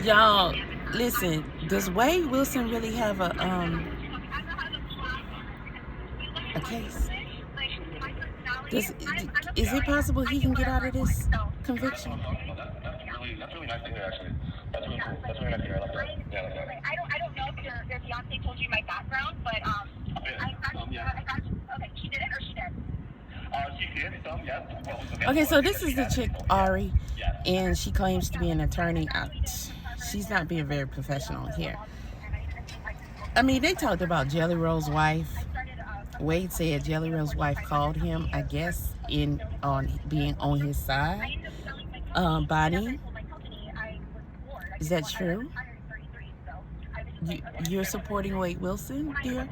Y'all, listen. Does Wade Wilson really have a case? Does is it possible he can get out of this conviction? That's really nice to hear, actually. That's really cool. That's really nice to hear. I like that. Yeah, I like that. I don't know if your fiance told you my background, but okay, she did it or she did? She did some, yeah. Okay, so this is the chick Ari, and she claims to be an attorney. She's not being very professional here. I mean, they talked about Jelly Roll's wife. Wade said Jelly Roll's wife called him, I guess, in on being on his side. Bonnie, is that true? You're supporting Wade Wilson, dear?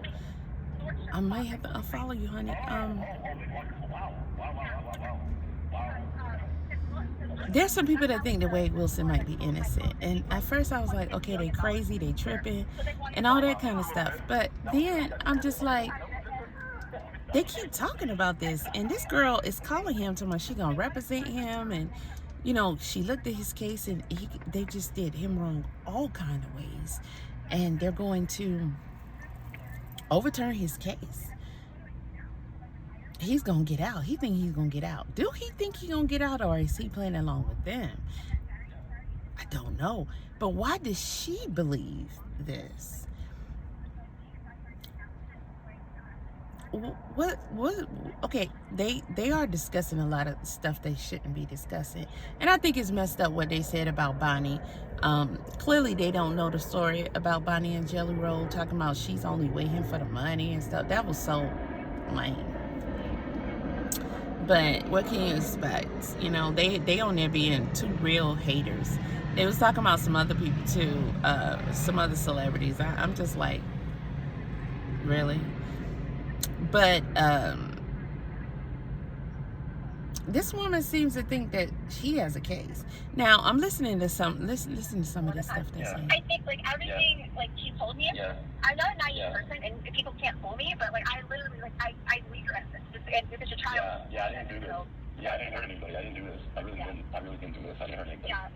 I might have to unfollow you, honey. There's some people that think that Wade Wilson might be innocent. And at first I was like, okay, they crazy, they tripping, and all that kind of stuff. But then I'm just like, they keep talking about this, and this girl is calling him to she gonna represent him, and she looked at his case, and they just did him wrong all kind of ways, and they're going to overturn his case. He's gonna get out. He think he's gonna get out. Do he think he's gonna get out, or is he playing along with them? I don't know. But why does she believe this? What okay, they are discussing a lot of stuff they shouldn't be discussing, and I think it's messed up what they said about Bonnie. Clearly they don't know the story about Bonnie and Jelly Roll, talking about she's only with him for the money and stuff. That was so lame. But what can you expect? They on there being two real haters. They was talking about some other people too, some other celebrities. I'm just like, really? But this woman seems to think that she has a case. Now I'm listening to some of this stuff they're saying. I think everything she told me. Yeah. I'm not a naive person, and people can't fool me. But I literally I believe your innocence. And if it's a child. Yeah, I didn't do this. Yeah, I didn't hurt anybody. I didn't do this. I really didn't do this. I didn't hurt anybody. Yeah.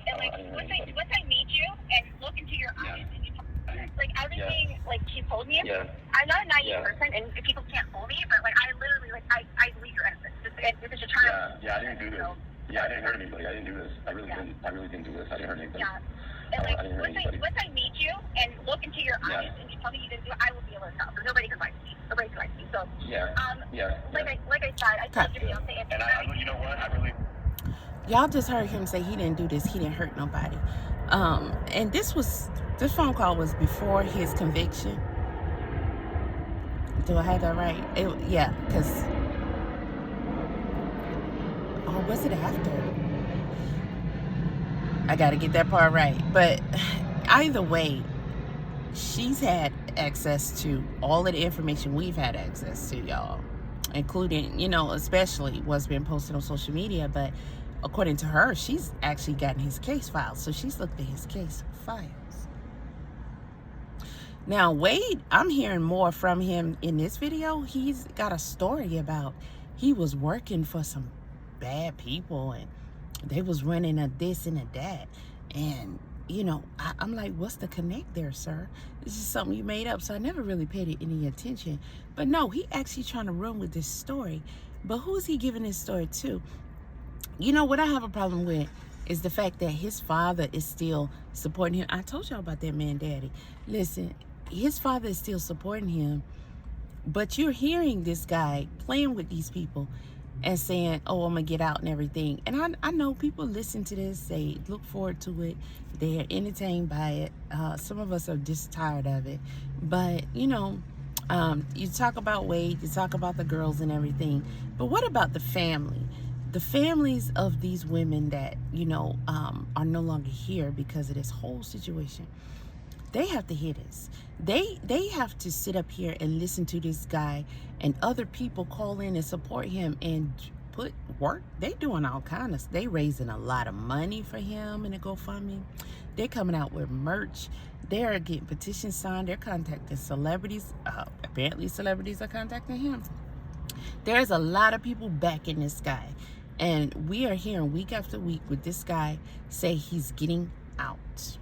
And once I meet you and look into your eyes and you talk, everything she told me. Yeah. I'm not a naive person, and people can't fool me. But I literally I believe your innocence. And if it's a child. Yeah, I didn't do this. Yeah, I didn't hurt anybody. I didn't do this. I really didn't do this. I didn't hurt anybody. Yeah. And once I meet you and look into your eyes and you tell me you didn't do it, I will be able to tell. Because nobody can lie to me. Nobody can lie to me. So like I said, I told you and you know what? I really. Y'all just heard him say he didn't do this. He didn't hurt nobody. And this phone call was before his conviction. Do I have that right? Yeah, because. Or was it after? I got to get that part right. But either way, she's had access to all of the information we've had access to, y'all. Including, especially what's been posted on social media. But according to her, she's actually gotten his case filed. So she's looked at his case files. Now, Wade, I'm hearing more from him in this video. He's got a story about he was working for some bad people, and they was running a this and a that, and I'm like, what's the connect there, sir? This is something you made up. So I never really paid it any attention. But no, he actually trying to run with this story. But who is he giving this story to? What I have a problem with is the fact that his father is still supporting him. I told y'all about that man daddy. Listen, his father is still supporting him, but you're hearing this guy playing with these people and saying, oh, I'm gonna get out and everything. And I know people listen to this, they look forward to it, they're entertained by it. Some of us are just tired of it. But you talk about Wade, you talk about the girls and everything, but what about the family? The families of these women that are no longer here because of this whole situation. They have to hear this. They have to sit up here and listen to this guy, and other people call in and support him and put work. They doing all kind of. They raising a lot of money for him in a GoFundMe. They're coming out with merch. They're getting petitions signed. They're contacting celebrities. Apparently, celebrities are contacting him. There's a lot of people backing this guy, and we are hearing week after week with this guy say he's getting out.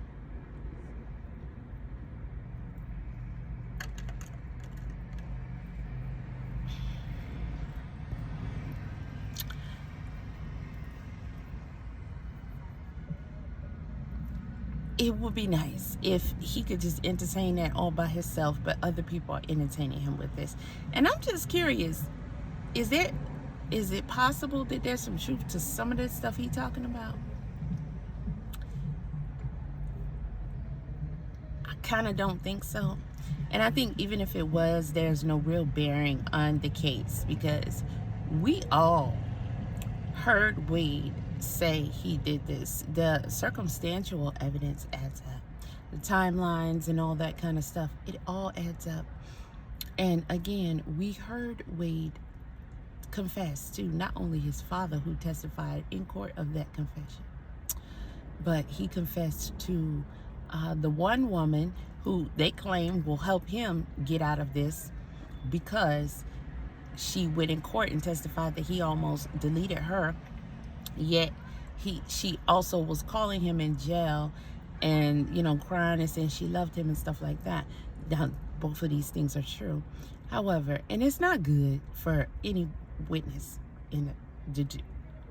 it would be nice if he could just entertain that all by himself, but other people are entertaining him with this. And I'm just curious, is it possible that there's some truth to some of this stuff he's talking about? I kind of don't think so. And I think even if it was, there's no real bearing on the case, because we all heard Wade say he did this. The circumstantial evidence adds up. The timelines and all that kind of stuff, it all adds up. And again, we heard Wade confess to not only his father, who testified in court of that confession, but he confessed to the one woman who they claim will help him get out of this, because she went in court and testified that he almost deleted her, yet she also was calling him in jail and, you know, crying and saying she loved him and stuff like that. Now, both of these things are true. However, and it's not good for any witness in the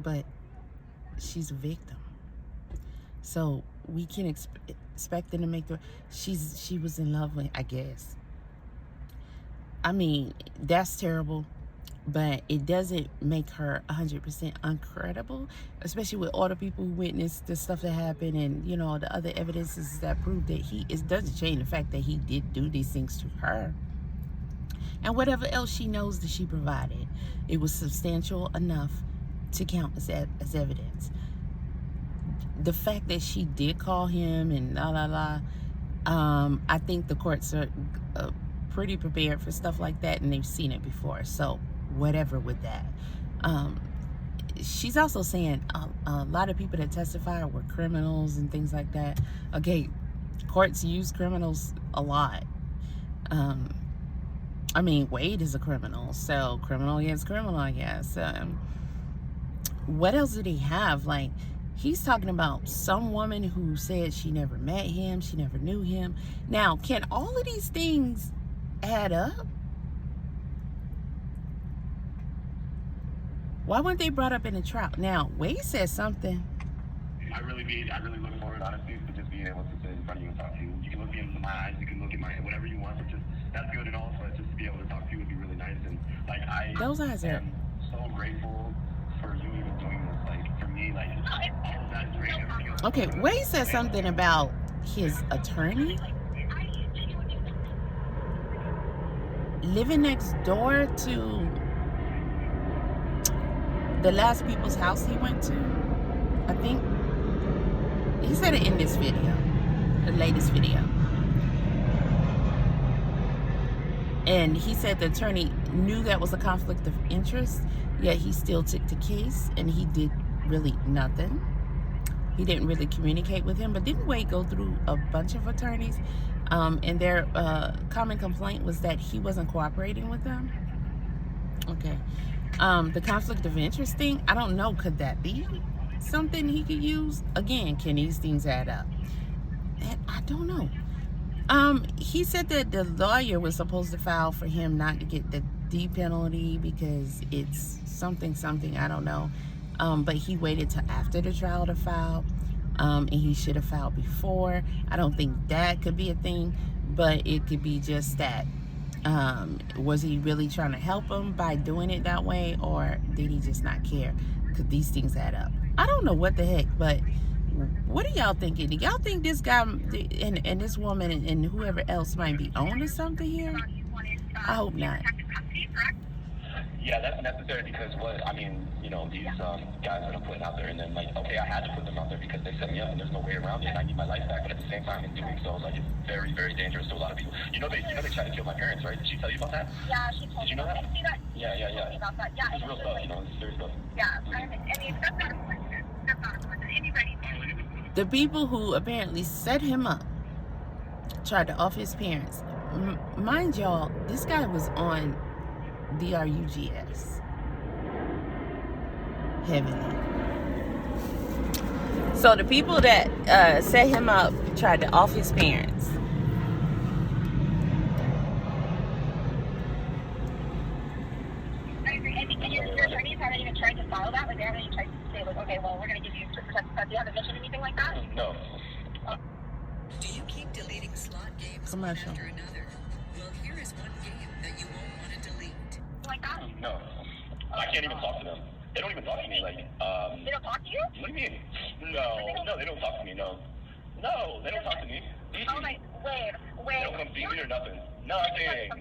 but she's a victim, so we can expect them to make the she was in love with, I guess. I mean, that's terrible, but it doesn't make her 100% uncredible, especially with all the people who witnessed the stuff that happened, and, you know, the other evidences that prove that it doesn't change the fact that he did do these things to her. And whatever else she knows that she provided, it was substantial enough to count as evidence. The fact that she did call him and I think the courts are pretty prepared for stuff like that, and they've seen it before, so whatever with that. She's also saying a lot of people that testified were criminals and things like that. Okay, courts use criminals a lot. I mean, Wade is a criminal, so criminal against criminal, I guess. What else did he have? Like, he's talking about some woman who said she never met him, she never knew him. Now, can all of these things add up? Why weren't they brought up in the trial? Now, Wade said something. I really look forward, honestly, to just being able to sit in front of you and talk to you. You can look into my eyes, you can look at my, whatever you want, but just, that's good and all, but just to be able to talk to you would be really nice. And, like, those eyes are so grateful for you even doing this. Like, for me, like, all of that is great. Everything else. Okay, Wade said something about his attorney living next door to the last people's house he went to. I think he said it in this video, the latest video. And he said the attorney knew that was a conflict of interest, yet he still took the case, and he did really nothing. He didn't really communicate with him. But didn't Wade go through a bunch of attorneys? And their common complaint was that he wasn't cooperating with them. Okay. The conflict of interest thing, I don't know. Could that be something he could use? Again, can these things add up? I don't know. He said that the lawyer was supposed to file for him not to get the D penalty because it's something, I don't know. But he waited till after the trial to file. And he should have filed before. I don't think that could be a thing, but it could be just that. Was he really trying to help him by doing it that way, or did he just not care? Could these things add up? I don't know what the heck, but what are y'all thinking? Do y'all think this guy and this woman and whoever else might be on to something here? I hope not. Yeah, that's necessary because you know, these guys that I'm putting out there, and then, like, okay, I had to put them out there because they set me up and there's no way around it and I need my life back, but at the same time in doing so, like, it's very, very dangerous to a lot of people. You know they tried to kill my parents, right? Did she tell you about that? Yeah, she told me. Did you know that? Yeah. About that. Yeah, it's real stuff, you know, it's serious stuff. Yeah, I mean, that's not a coincidence. That's not a coincidence. Anybody. The people who apparently set him up tried to off his parents. Mind y'all, this guy was on DRUGS. Heavily. So the people that set him up tried to off his parents. I agree. I think that your attorneys haven't even tried to file that. Like, they haven't even tried to say, like, okay, well, we're going to give you certain protections. Do you haven't mentioned anything like that? No. deleting slot games one Commercial. after another. Well, here is one game that you won't want to delete. Like that? No. I can't even talk to them. They don't even talk to me. Like, They don't talk to you? What do you mean? No, they don't talk to me. No, they don't talk to me. Oh my, wait. They don't come see me or nothing. Nothing. I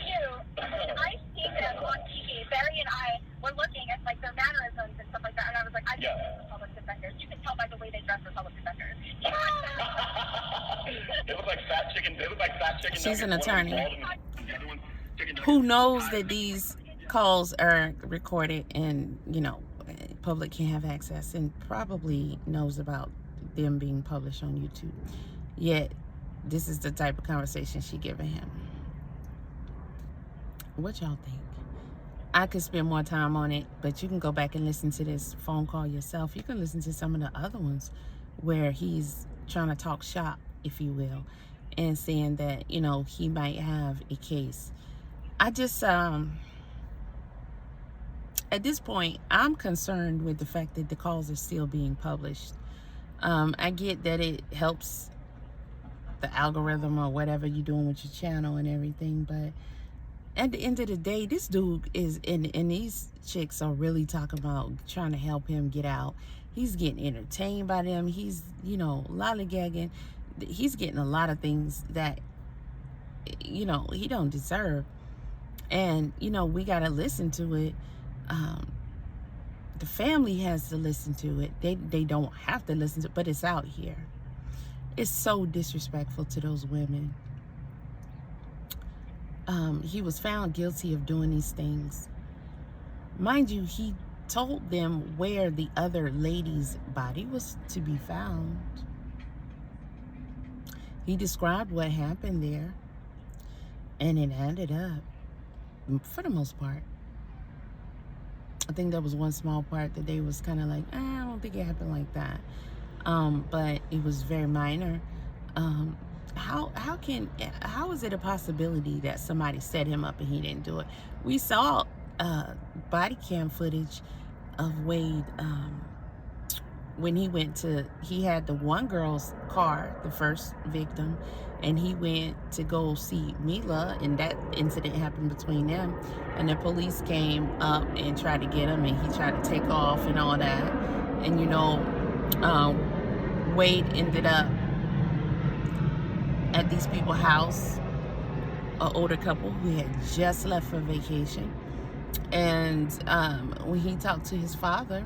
knew. I seen them on TV. Barry and I were looking at like their mannerisms and stuff like that, and I was like, I think they're public defenders. You can tell by the way they dress for public defenders. They look like fat chicken. They look like fat chicken. She's an attorney Who who knows that these calls are recorded and, you know, public can have access, and probably knows about them being published on YouTube. Yet, this is the type of conversation she giving him. What y'all think? I could spend more time on it, but you can go back and listen to this phone call yourself. You can listen to some of the other ones where he's trying to talk shop, if you will, and saying that, you know, he might have a case. I just, at this point, I'm concerned with the fact that the calls are still being published. I get that it helps the algorithm or whatever you're doing with your channel and everything, but at the end of the day, this dude is, and these chicks are really talking about trying to help him get out. He's getting entertained by them. He's, you know, lollygagging. He's getting a lot of things that, you know, he don't deserve. And, you know, we got to listen to it. The family has to listen to it. They don't have to listen to it, but it's out here. It's so disrespectful to those women. He was found guilty of doing these things. Mind you, he told them where the other lady's body was to be found. He described what happened there. And it ended up, for the most part, I think there was one small part that they was kind of like, I don't think it happened like that. But it was very minor. How is it a possibility that somebody set him up and he didn't do it? We saw body cam footage of Wade when he had the one girl's car, the first victim, and he went to go see Mila, and that incident happened between them, and the police came up and tried to get him, and he tried to take off and all that. And you know, Wade ended up at these people's house, an older couple who had just left for vacation. And when he talked to his father,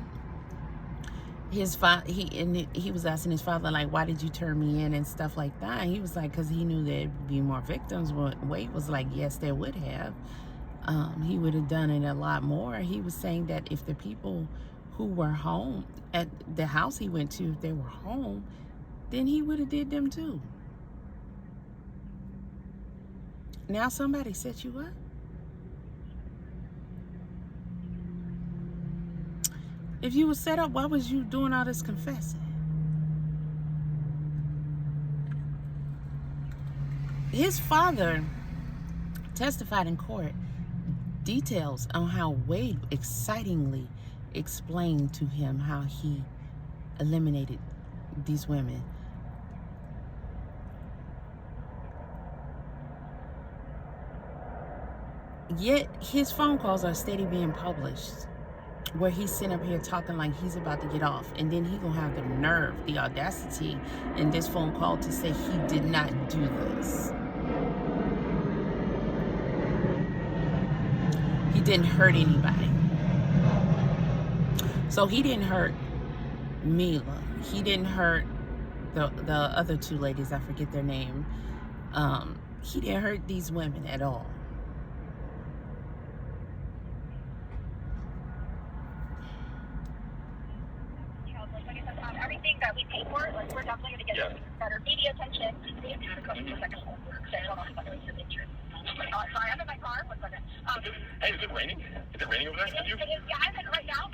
he was asking his father, like, why did you turn me in and stuff like that? And he was like, because he knew there'd be more victims. Wade was like, yes, there would have. He would have done it a lot more. He was saying that if the people who were home at the house he went to, if they were home, then he would have did them too. Now somebody set you up? If you were set up, why was you doing all this confessing? His father testified in court details on how Wade excitingly explained to him how he eliminated these women. Yet his phone calls are steady being published, where he's sitting up here talking like he's about to get off, and then he gonna have the nerve, the audacity in this phone call to say he did not do this. He didn't hurt anybody. So he didn't hurt Mila. He didn't hurt the other two ladies, I forget their name. He didn't hurt these women at all. Everything that we pay for, like, we're definitely going to get better media attention. Sorry, I'm in my car. One second. Hey, is it raining? Is it raining over there? Yeah, I'm in right now.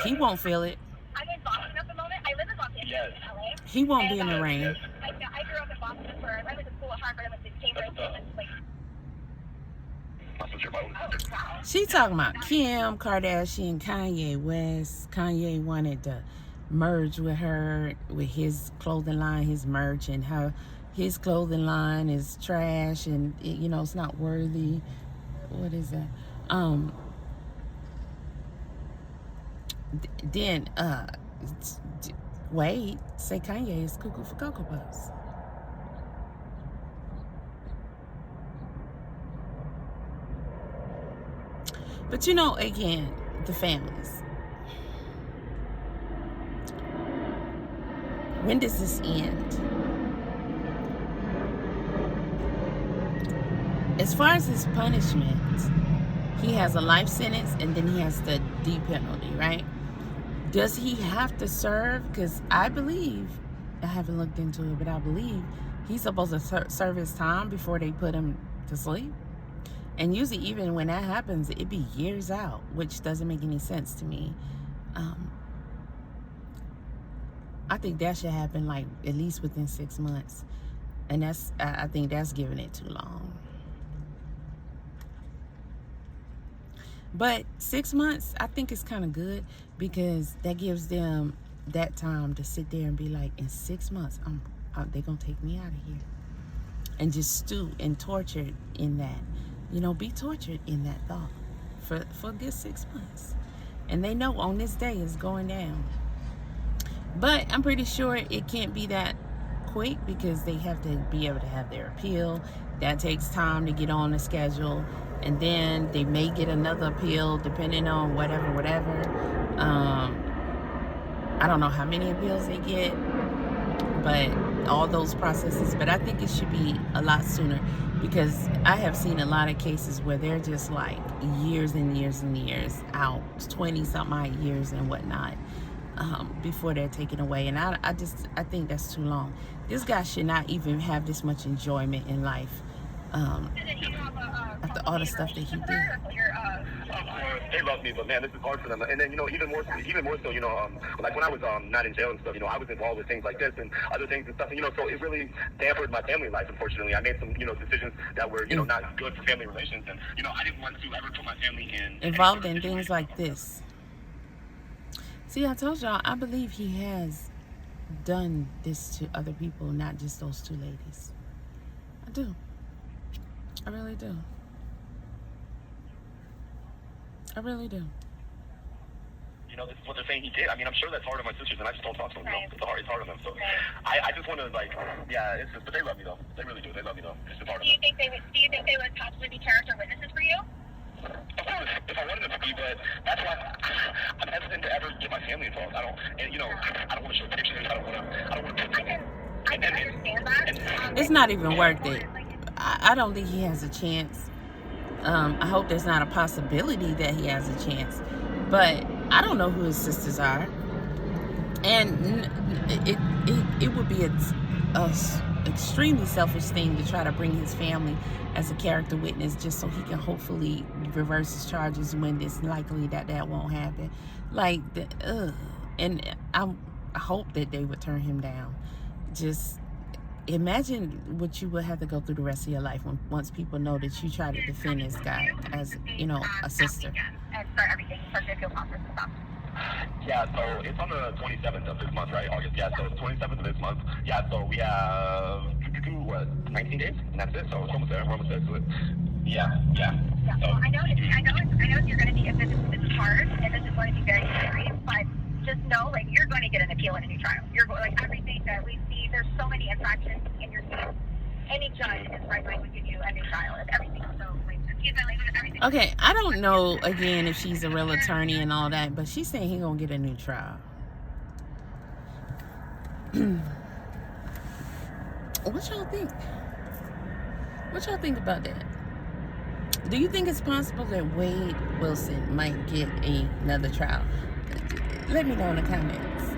He won't feel it. I'm in Boston at the moment. I live in Los Angeles, LA. He won't be in the rain. I grew up in Boston, where I went to school at Harvard. I went to Cambridge. She talking about Kim Kardashian, Kanye West. Kanye wanted to merge with her, with his clothing line, his merch, and her his clothing line is trash and you know, it's not worthy. What is that? Then Wade say Kanye is cuckoo for Cocoa Puffs. But you know, again, the families. When does this end? As far as his punishment, he has a life sentence and then he has the D penalty, right? Does he have to serve? Because I believe, I haven't looked into it, but I believe he's supposed to serve his time before they put him to sleep. And usually even when that happens, it'd be years out, which doesn't make any sense to me. I think that should happen like at least within 6 months. And that's, I think that's giving it too long. But 6 months, I think it's kind of good because that gives them that time to sit there and be like, in 6 months, they're going to take me out of here. And just stew and torture in that. You know, be tortured in that thought for a good 6 months. And they know on this day it's going down. But I'm pretty sure it can't be that quick because they have to be able to have their appeal. That takes time to get on the schedule. And then they may get another appeal depending on whatever. I don't know how many appeals they get, but all those processes. But I think it should be a lot sooner because I have seen a lot of cases where they're just like years and years and years out, 20-something odd years and whatnot, before they're taken away. And I think that's too long. This guy should not even have this much enjoyment in life. After all the stuff that he did. They love me, but man, this is hard for them. And then, you know, even more so, you know, like when I was not in jail and stuff, you know, I was involved with things like this and other things and stuff. And, you know, so it really dampened my family life, unfortunately. I made some, you know, decisions that were, you know, not good for family relations. And, you know, I didn't want to ever put my family involved in things like this. See, I told y'all, I believe he has done this to other people, not just those two ladies. I do. I really do. I really do. You know, this is what they're saying he did. I mean, I'm sure that's hard on my sisters, and I just don't talk to them. You know? It's hard on them. So I just want to, like, yeah, it's just, but they love me though. They really do. They love me though. It's just hard on them. Do you think they would possibly be character witnesses for you? Of course, if I wanted them to be, but that's why I'm hesitant to ever get my family involved. I don't want to show pictures. I don't want to. I can understand that. It's not even worth it. I don't think he has a chance. I hope there's not a possibility that he has a chance. But I don't know who his sisters are. And it would be a extremely selfish thing to try to bring his family as a character witness just so he can hopefully reverse his charges when it's likely that won't happen. Like, and I hope that they would turn him down. Just imagine what you would have to go through the rest of your life once people know that you try to defend this guy as, you know, a sister. And start everything, start the appeal process and stuff. Yeah, so it's on the 27th of this month, right? August. Yeah, so it's 27th of this month. Yeah, so we have 19 days, and that's it. So it's almost there. We're almost there to it. Yeah. So I know you're going to be. This is hard, and this is going to be very serious. But just know, like, you're going to get an appeal in a new trial. You're going, like, everything that we see. There's so many infractions in your case. Any judge in his right mind would give you a new trial. If everything is so. Okay, I don't know, again, if she's a real attorney and all that, but she's saying he's going to get a new trial. What y'all think? What y'all think about that? Do you think it's possible that Wade Wilson might get another trial? Let me know in the comments.